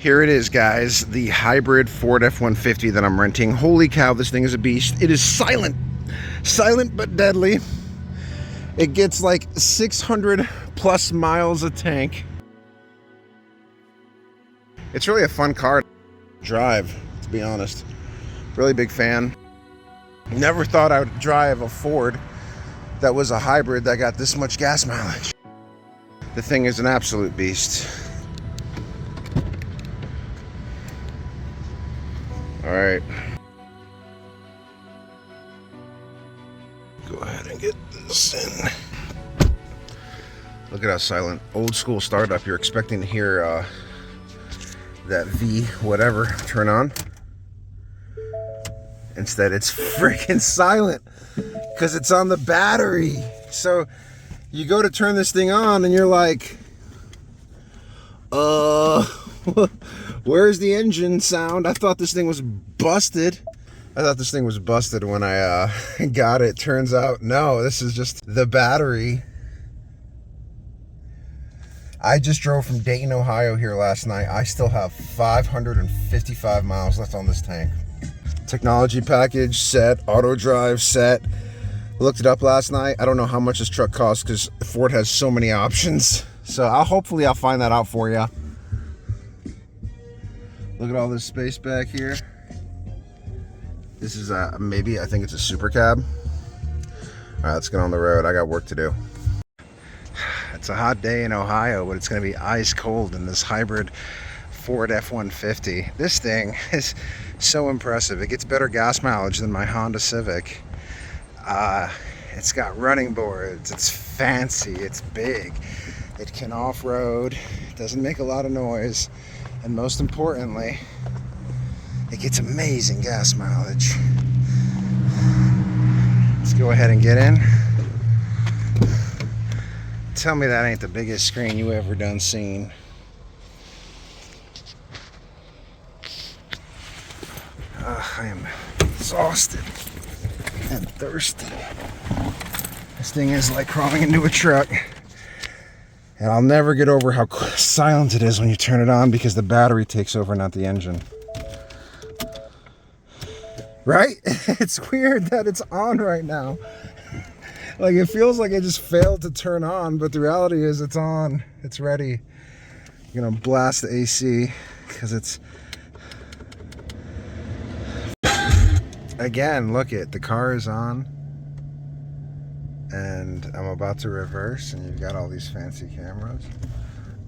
Here it is, guys, the hybrid Ford F-150 that I'm renting. Holy cow, this thing is a beast. It is silent but deadly. It gets like 600 plus miles a tank. It's really a fun car to drive, to be honest. Really big fan. Never thought I would drive a Ford that was a hybrid that got this much gas mileage. The thing is an absolute beast. All right. Go ahead and get this in. Look at how silent. Old school startup. You're expecting to hear that V whatever turn on. Instead, it's freaking silent because it's on the battery. So you go to turn this thing on and you're like, where's the engine sound? I thought this thing was busted. I thought this thing was busted when I got it. Turns out, no, this is just the battery. I just drove from Dayton, Ohio here last night. I still have 555 miles left on this tank. Technology package set, auto drive set. Looked it up last night. I don't know how much this truck costs because Ford has so many options. So hopefully I'll find that out for you. Look at all this space back here. This is maybe, I think it's a super cab. All right, let's get on the road. I got work to do. It's a hot day in Ohio, but it's gonna be ice cold in this hybrid Ford F-150. This thing is so impressive. It gets better gas mileage than my Honda Civic. It's got running boards, it's fancy, it's big. It can off-road, it doesn't make a lot of noise, and most importantly, it gets amazing gas mileage. Let's go ahead and get in. Tell me that ain't the biggest screen you ever done seen. I am exhausted and thirsty. This thing is like crawling into a truck. And I'll never get over how silent it is when you turn it on because the battery takes over, not the engine. Right? It's weird that it's on right now. Like it feels like it just failed to turn on, but the reality is it's on. It's ready. You're gonna blast the AC because it's... Again, look it, the car is on. And I'm about to reverse and you've got all these fancy cameras.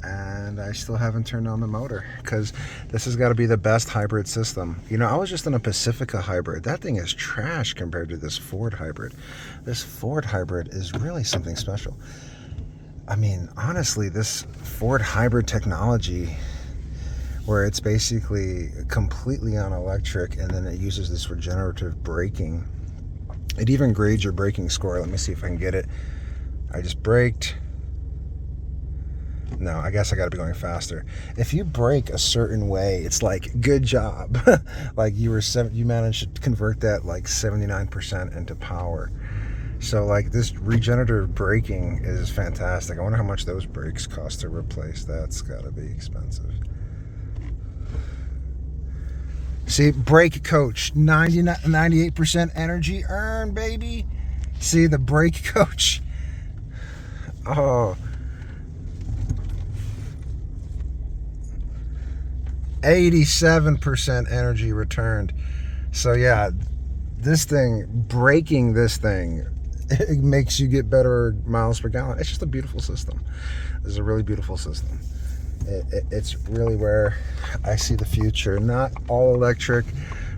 And I still haven't turned on the motor because this has got to be the best hybrid system. You know, I was just in a Pacifica hybrid. That thing is trash compared to this Ford hybrid. This Ford hybrid is really something special. I mean, honestly, this Ford hybrid technology where it's basically completely on electric and then it uses this regenerative braking. It even grades your braking score. Let me see if I can get it. I just braked. No, I guess I gotta be going faster. If you brake a certain way, it's like, good job. Like you managed to convert that like 79% into power. So like this regenerative braking is fantastic. I wonder how much those brakes cost to replace. That's gotta be expensive. See, brake coach, 98% energy earned, baby. See the brake coach. Oh. 87% energy returned. So yeah, this thing, braking this thing, it makes you get better miles per gallon. It's just a beautiful system. It's a really beautiful system. It's really where I see the future. Not all electric,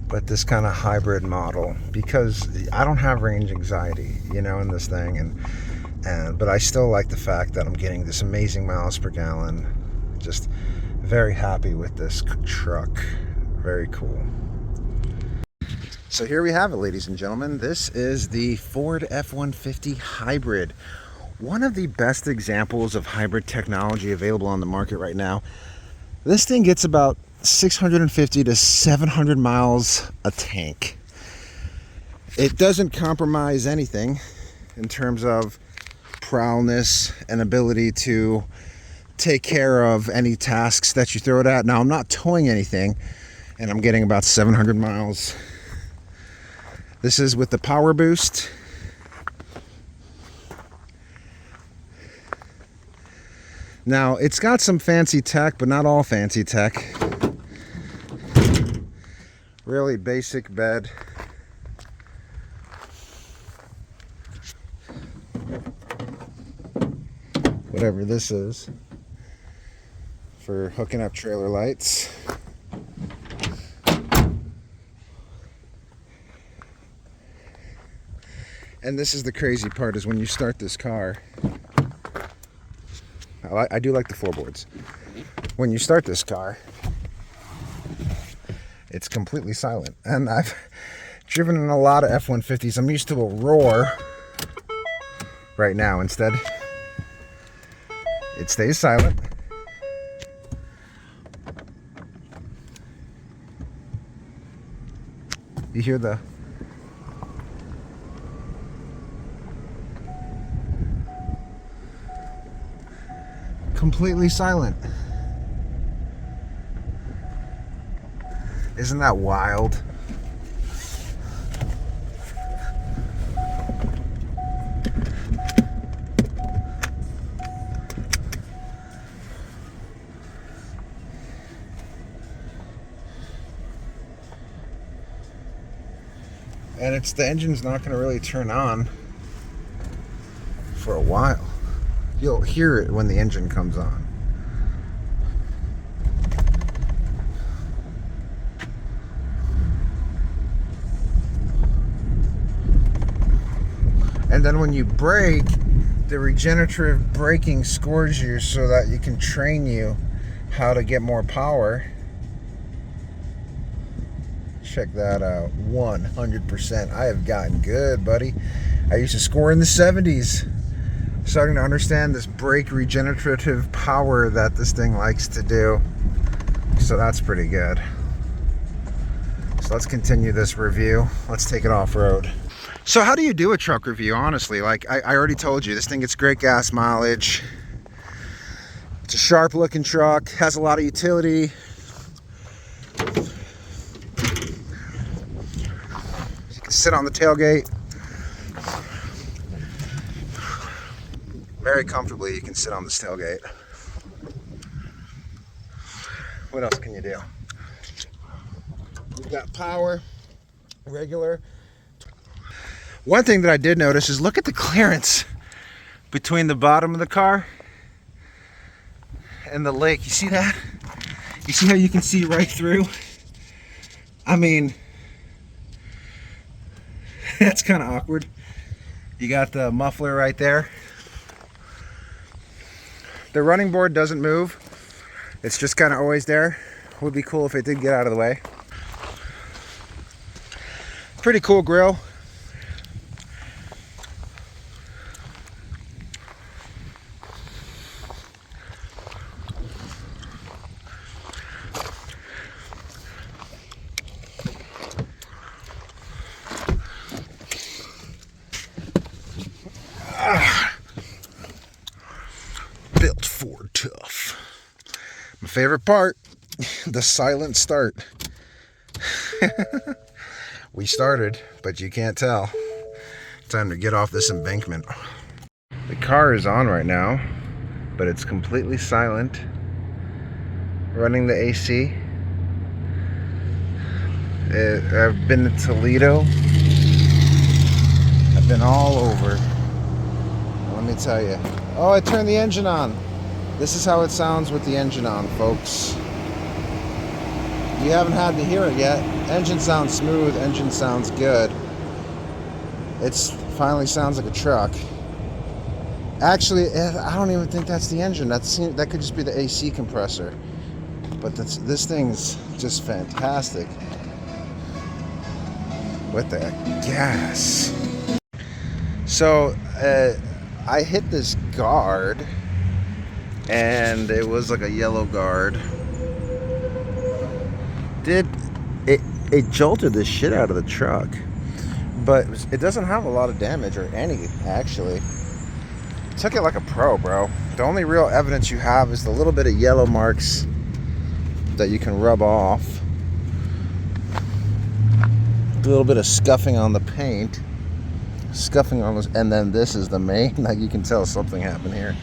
but this kind of hybrid model, because I don't have range anxiety, you know, in this thing, but I still like the fact that I'm getting this amazing miles per gallon. Just very happy with this truck. Very cool. So here we have it, ladies and gentlemen. This is the Ford F-150 Hybrid. One of the best examples of hybrid technology available on the market right now. This thing gets about 650 to 700 miles a tank. It doesn't compromise anything in terms of prowess and ability to take care of any tasks that you throw it at. Now I'm not towing anything, and I'm getting about 700 miles. This is with the power boost. Now it's got some fancy tech, but not all fancy tech. Really basic bed. Whatever this is, for hooking up trailer lights. And this is the crazy part, is when you start this car, I do like the floorboards. When you start this car, it's completely silent. And I've driven in a lot of F-150s. I'm used to a roar right now. Instead, it stays silent. You hear the completely silent. Isn't that wild? And the engine's not going to really turn on for a while. You'll hear it when the engine comes on. And then when you brake, the regenerative braking scores you so that you can train you how to get more power. Check that out. 100%. I have gotten good, buddy. I used to score in the 70s. Starting to understand this brake regenerative power that this thing likes to do. So that's pretty good. So let's continue this review. Let's take it off-road. So how do you do a truck review, honestly? Like I already told you, this thing gets great gas mileage. It's a sharp looking truck, has a lot of utility. You can sit on the tailgate very comfortably. You can sit on this tailgate. What else can you do? You've got power, regular. One thing that I did notice is look at the clearance between the bottom of the car and the lake. You see that? You see how you can see right through? I mean, that's kind of awkward. You got the muffler right there. The running board doesn't move. It's just kind of always there. Would be cool if it did get out of the way. Pretty cool grill. Built Ford tough. My favorite part, the silent start. We started, but you can't tell. Time to get off this embankment. The car is on right now, but it's completely silent. Running the AC. I've been to Toledo. I've been all over. Let me tell you. Oh, I turned the engine on. This is how it sounds with the engine on, folks. You haven't had to hear it yet. Engine sounds smooth, engine sounds good. It's finally sounds like a truck. Actually, I don't even think that's the engine. That could just be the AC compressor. But this thing's just fantastic. With the gas. So, I hit this guard, and it was like a yellow guard. It jolted the shit out of the truck, but it doesn't have a lot of damage, or any, actually. Took it like a pro, bro. The only real evidence you have is the little bit of yellow marks that you can rub off. A little bit of scuffing on the paint. Scuffing on this, and then this is the main. Like, you can tell something happened here.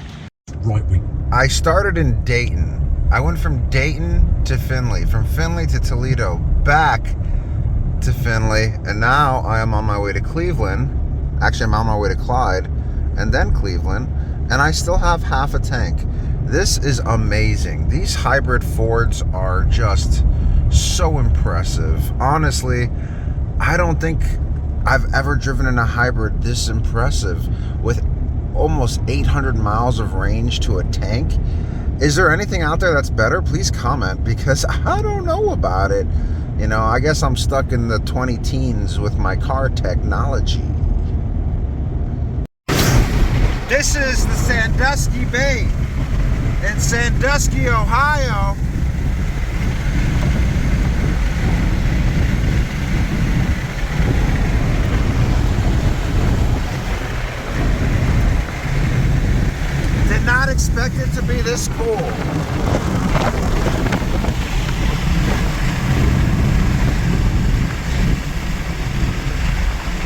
Right wing. I started in Dayton. I went from Dayton to Findlay, from Findlay to Toledo, back to Findlay, and now I am on my way to Cleveland. Actually, I'm on my way to Clyde, and then Cleveland, and I still have half a tank. This is amazing. These hybrid Fords are just so impressive. Honestly, I don't think I've ever driven in a hybrid this impressive with almost 800 miles of range to a tank. Is there anything out there that's better? Please comment, because I don't know about it. You know, I guess I'm stuck in the 20 teens with my car technology. This is the Sandusky Bay in Sandusky, Ohio. Did not expect it to be this cool.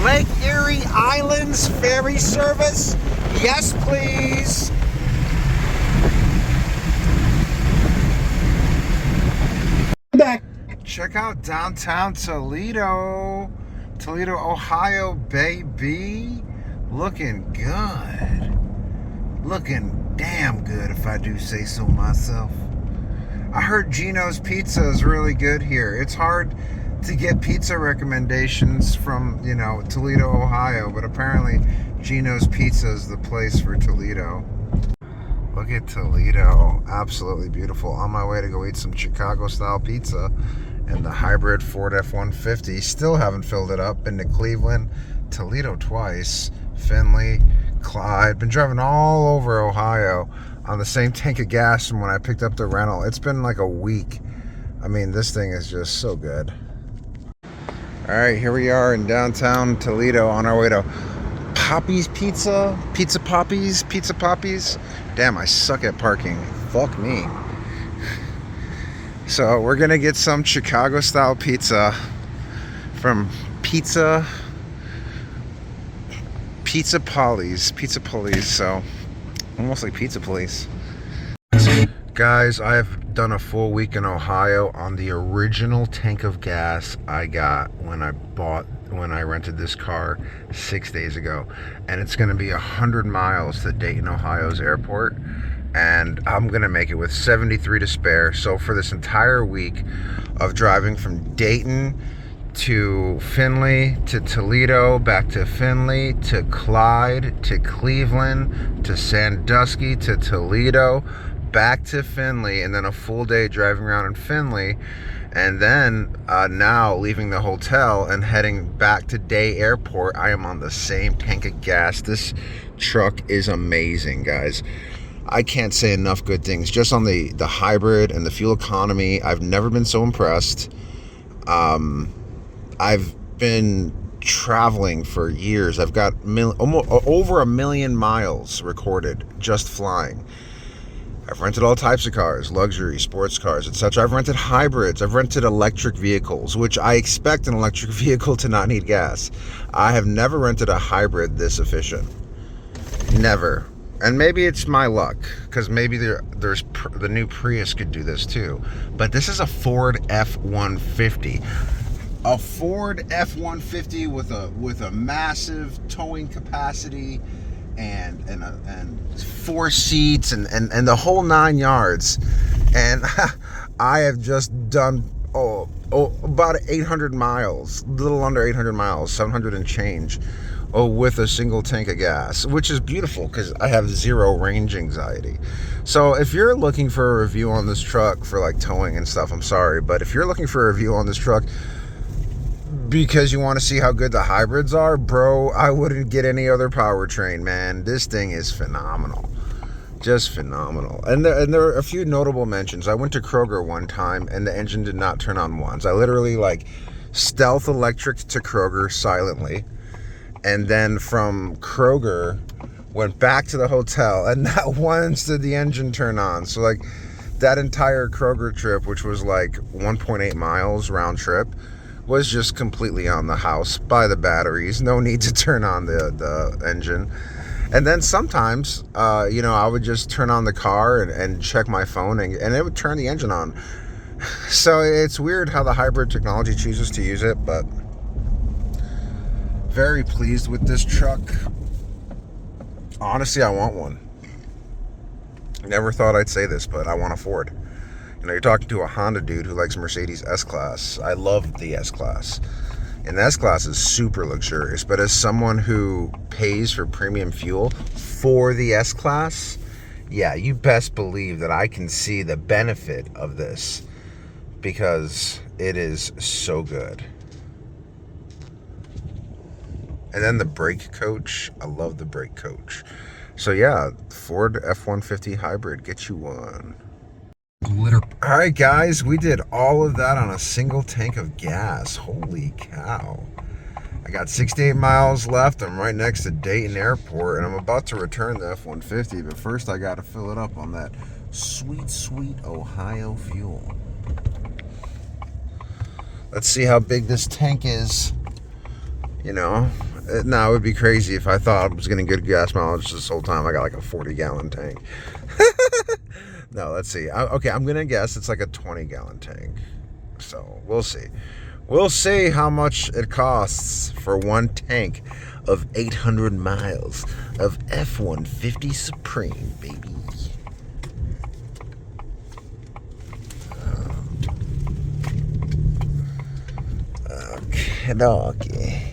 Lake Erie Islands ferry service? Yes, please. Back. Check out downtown Toledo. Toledo, Ohio, baby. Looking good. Looking damn good, if I do say so myself. I heard Gino's Pizza is really good here. It's hard to get pizza recommendations from, you know, Toledo, Ohio, but apparently Gino's Pizza is the place for Toledo. Look at Toledo. Absolutely beautiful. On my way to go eat some Chicago-style pizza and the hybrid Ford F-150. Still haven't filled it up. Been to Cleveland, Toledo twice, Findlay, Clyde. Been driving all over Ohio on the same tank of gas from when I picked up the rental. It's been like a week. I mean, this thing is just so good. All right, here we are in downtown Toledo on our way to Poppy's Pizza. Pizza Poppies. Damn, I suck at parking. Fuck me. So we're gonna get some Chicago style pizza from Pizza Police. So almost like Pizza Police. Guys, I have done a full week in Ohio on the original tank of gas I got when I rented this car 6 days ago, and it's going to be 100 miles to Dayton, Ohio's airport, and I'm going to make it with 73 to spare. So for this entire week of driving from Dayton to Findlay to Toledo, back to Findlay to Clyde to Cleveland to Sandusky to Toledo, back to Findlay, and then a full day driving around in Findlay, and then now leaving the hotel and heading back to Day Airport. I am on the same tank of gas. This truck is amazing, guys. I can't say enough good things just on the hybrid and the fuel economy. I've never been so impressed. I've been traveling for years. I've got almost over 1 million miles recorded just flying. I've rented all types of cars, luxury, sports cars, etc. I've rented hybrids. I've rented electric vehicles, which I expect an electric vehicle to not need gas. I have never rented a hybrid this efficient. Never. And maybe it's my luck, because maybe there's the new Prius could do this too. But this is a Ford F-150. A Ford F-150 with a massive towing capacity and 4 seats and the whole 9 yards. And I have just done about 800 miles, a little under 800 miles, 700 and change, with a single tank of gas, which is beautiful because I have zero range anxiety. So if you're looking for a review on this truck for like towing and stuff, I'm sorry, but if you're looking for a review on this truck because you want to see how good the hybrids are, bro, I wouldn't get any other powertrain, man. This thing is phenomenal. Just phenomenal. And there are a few notable mentions. I went to Kroger one time and the engine did not turn on once. I literally like stealth electric to Kroger silently, and then from Kroger went back to the hotel, and not once did the engine turn on. So like that entire Kroger trip, which was like 1.8 miles round trip, was just completely on the house by the batteries. No need to turn on the engine. And then sometimes, you know, I would just turn on the car and check my phone, and it would turn the engine on. So it's weird how the hybrid technology chooses to use it, but very pleased with this truck. Honestly, I want one. Never thought I'd say this, but I want a Ford. You know, you're talking to a Honda dude who likes Mercedes S-Class. I love the S-Class. And the S-Class is super luxurious, but as someone who pays for premium fuel for the S-Class, yeah, you best believe that I can see the benefit of this, because it is so good. And then the brake coach, I love the brake coach. So yeah, Ford F-150 Hybrid, get you one. Glitter. All right, guys, we did all of that on a single tank of gas. Holy cow. I got 68 miles left. I'm right next to Dayton Airport, and I'm about to return the F-150, but first I got to fill it up on that sweet, sweet Ohio fuel. Let's see how big this tank is. You know, now it would be crazy if I thought I was getting good gas mileage this whole time. I got like a 40-gallon tank. No, let's see. Okay, I'm going to guess it's like a 20-gallon tank. So we'll see. We'll see how much it costs for one tank of 800 miles of F-150 Supreme, baby. Okay.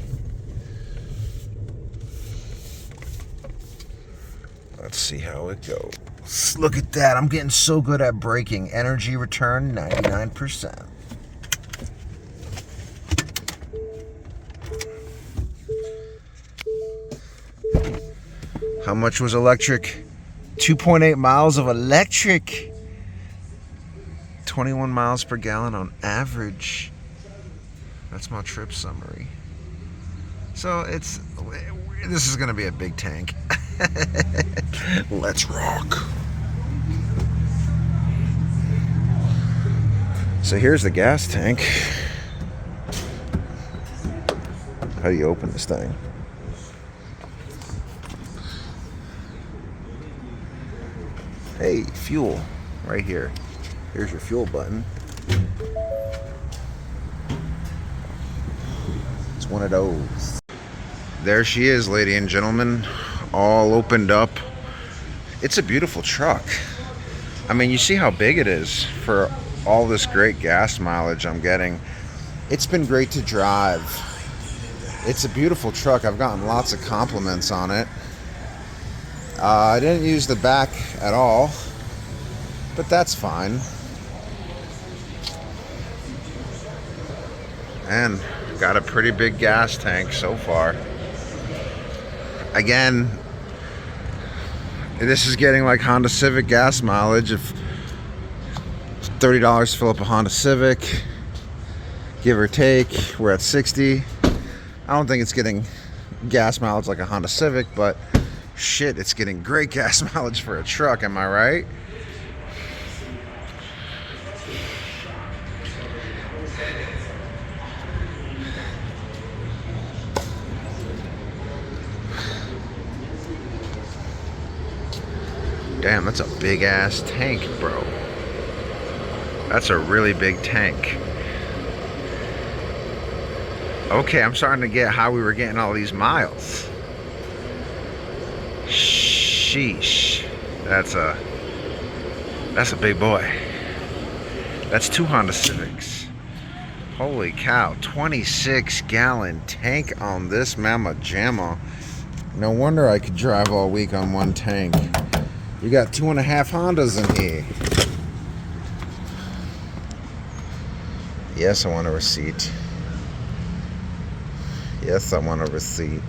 Let's see how it goes. Look at that. I'm getting so good at braking. Energy return, 99%. How much was electric? 2.8 miles of electric. 21 miles per gallon on average. That's my trip summary. So this is going to be a big tank. Let's rock. So here's the gas tank. How do you open this thing? Hey, fuel, right here. Here's your fuel button. It's one of those. There she is, ladies and gentlemen, all opened up. It's a beautiful truck. I mean, you see how big it is for all this great gas mileage I'm getting. It's been great to drive. It's a beautiful truck. I've gotten lots of compliments on it. I didn't use the back at all, but that's fine. And got a pretty big gas tank so far. Again, this is getting like Honda Civic gas mileage. If $30 to fill up a Honda Civic, give or take, we're at 60. I don't think it's getting gas mileage like a Honda Civic, but shit, it's getting great gas mileage for a truck, am I right? Damn, that's a big ass tank, bro. That's a really big tank. Okay, I'm starting to get how we were getting all these miles. Sheesh. That's a big boy. That's 2 Honda Civics. Holy cow, 26-gallon tank on this Mama Jamma. No wonder I could drive all week on one tank. You got 2.5 Hondas in here. Yes, I want a receipt. Yes, I want a receipt.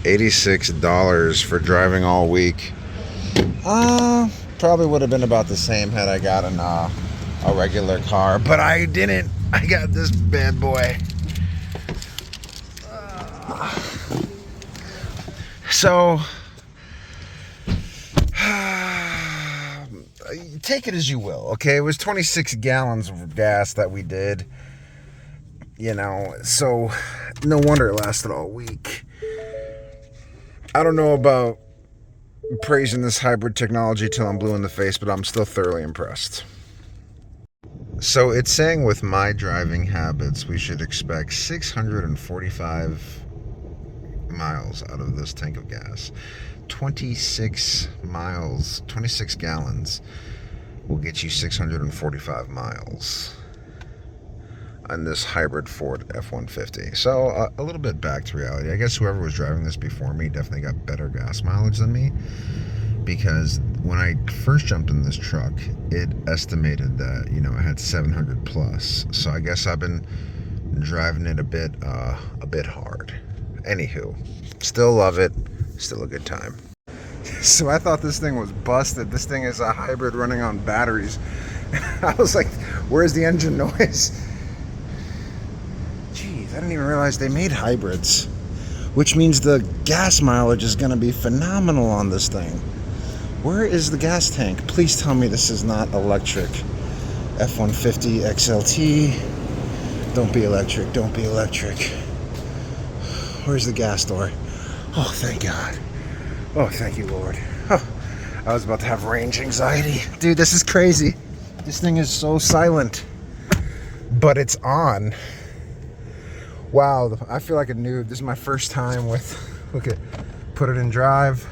$86 for driving all week. Probably would have been about the same had I gotten a regular car, but I didn't. I got this bad boy. So take it as you will, okay? It was 26 gallons of gas that we did, you know, so no wonder it lasted all week. I don't know about praising this hybrid technology till I'm blue in the face, but I'm still thoroughly impressed. So it's saying with my driving habits, we should expect 645 miles out of this tank of gas. 26 miles, 26 gallons will get you 645 miles on this hybrid Ford F-150. So a little bit back to reality. I guess whoever was driving this before me definitely got better gas mileage than me, because when I first jumped in this truck, it estimated that, you know, it had 700 plus. So I guess I've been driving it a bit hard. Anywho, still love it. Still a good time. So I thought this thing was busted. This thing is a hybrid running on batteries. I was like, where's the engine noise? Jeez, I didn't even realize they made hybrids, which means the gas mileage is going to be phenomenal on this thing. Where is the gas tank? Please tell me this is not electric. F-150 XLT. Don't be electric. Don't be electric. Where's the gas door? Oh, thank God. Oh, thank you, Lord. Oh, I was about to have range anxiety. Dude, this is crazy. This thing is so silent, but it's on. Wow, I feel like a noob. This is my first time with, look at, put it in drive.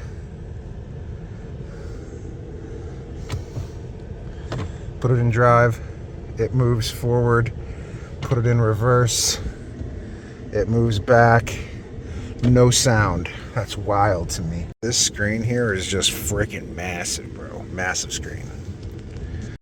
Put it in drive. It moves forward. Put it in reverse. It moves back. No sound. That's wild to me. This screen here is just freaking massive, bro. Massive screen.